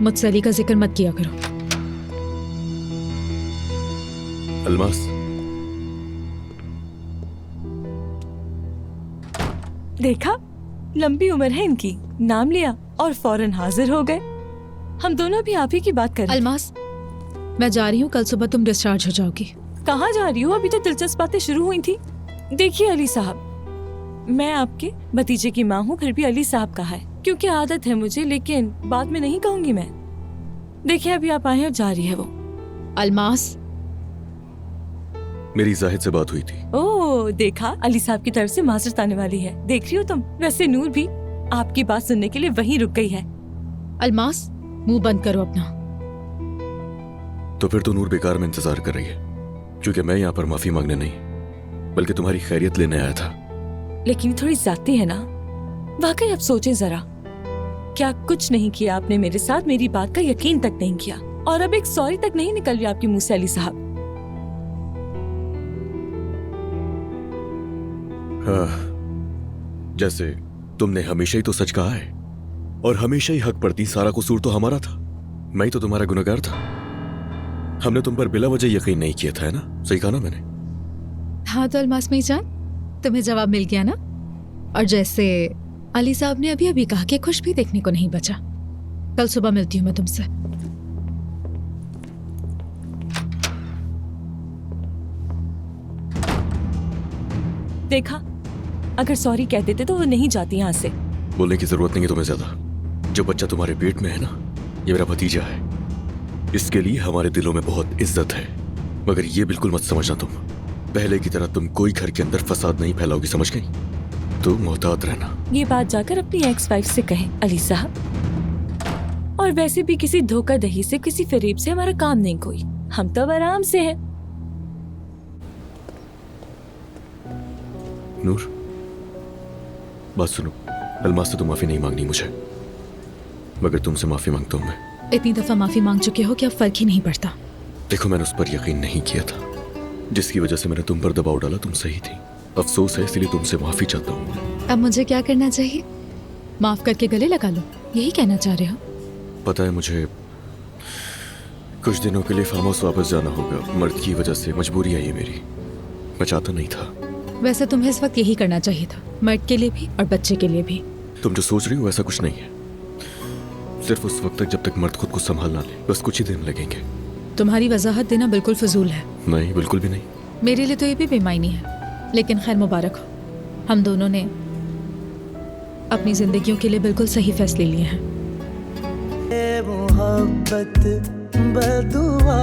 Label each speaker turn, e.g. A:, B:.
A: मुझसे अली का जिक्र मत किया करो।
B: अलमास,
C: देखा, लंबी उम्र है इनकी, नाम लिया और फौरन हाजिर हो गए। हम दोनों भी आप ही की बात कर रहे हैं।
A: अलमास, मैं जा रही हूँ, कल सुबह तुम डिस्चार्ज हो जाओगी।
C: कहाँ जा रही हो? अभी तो दिलचस्प बातें शुरू हुई थी। देखिए अली साहब, मैं आपके भतीजे की माँ हूँ, फिर भी अली साहब कहा है क्योंकि आदत है मुझे, लेकिन बाद में नहीं कहूंगी मैं। देखिए अभी आप आए हैं और जा रही है वो।
A: अलमास,
B: मेरी जाहिद से बात हुई थी।
C: ओह देखा, अली साहब की तरफ से माजरत आने वाली है। देख रही हो तुम? वैसे नूर भी आपकी बात सुनने के लिए वहीं रुक गई है।
A: अलमास, मुंह बंद करो अपना।
B: तो फिर तो नूर बेकार में इंतजार कर रही है, क्योंकि मैं यहाँ पर माफी मांगने नहीं बल्कि तुम्हारी खैरियत लेने आया था।
C: लेकिन ये थोड़ी ज्यादती है ना? वाकई आप सोचें जरा, क्या कुछ नहीं किया आपने मेरे साथ, मेरी बात का यकीन तक नहीं किया, और अब एक सॉरी तक नहीं निकल रही आपके मुंह से अली साहब।
B: हाँ, जैसे तुमने हमेशा ही तो सच कहा है और हमेशा ही हक पर थी। सारा कसूर तो हमारा था, मैं ही तो तुम्हारा गुनहगार था। हमने तुम पर बिला वजह यकीन नहीं किया था, है ना? सही कहा ना मैंने?
A: हाँ तो अलमास मेरी जान, तुम्हें जवाब मिल गया ना। और जैसे अली साहब ने अभी अभी कहा कि खुश भी देखने को नहीं बचा। कल सुबह मिलती हूँ मैं तुमसे।
C: देखा, अगर सॉरी कह देते तो वो नहीं जाती यहाँ से।
B: बोलने की जरूरत नहीं है तुम्हें ज्यादा। जो बच्चा तुम्हारे पेट में है ना, ये मेरा भतीजा है। इसके लिए हमारे दिलों में बहुत इज्जत है। मगर ये बिल्कुल मत समझना, तुम पहले की तरह तुम कोई घर के अंदर फसाद नहीं फैलाओगी, समझ गई? तो मोहतात रहना।
C: ये बात जाकर अपनी एक्स वाइफ से कहें अली साहब। और वैसे भी किसी धोखाधड़ी से, किसी फरेब से हमारा काम नहीं कोई। हम तो अब आराम से हैं।
B: नूर, बात सुनो। अलमास से तो माफी नहीं मांगनी मुझे, मगर तुमसे माफी मांगता हूं मैं।
A: इतनी दफा माफी मांग चुके हो कि अब फर्क ही नहीं पड़ता।
B: देखो, मैंने उस पर यकीन नहीं किया था, जिसकी वजह से मैंने तुम पर दबाव डाला। तुम सही थी, अफसोस है, इसलिए तुमसे माफी चाहता हूँ।
A: अब मुझे क्या करना चाहिए? माफ करके गले लगा लो, यही कहना चाह रहे हो?
B: पता है, मुझे कुछ दिनों के लिए फार्म हाउस वापस जाना होगा। मर्द की वजह से मजबूरी है ये मेरी। मैं चाहता नहीं था।
A: वैसे तुम्हें इस वक्त यही करना चाहिए था, मर्द के लिए भी और बच्चे के लिए भी।
B: तुम जो सोच रही हो वैसा कुछ नहीं है। सिर्फ उस वक्त तक जब तक मर्द खुद को संभाल ना ले, बस कुछ ही दिन लगेंगे।
A: तुम्हारी वजाहत देना बिल्कुल फजूल है।
B: नहीं, बिल्कुल भी नहीं।
A: मेरे लिए तो ये भी बेमायनी है, लेकिन खैर मुबारक हो। हम दोनों ने अपनी जिंदगियों के लिए बिल्कुल सही फैसले लिए हैं।
D: मोहब्बत बदुआ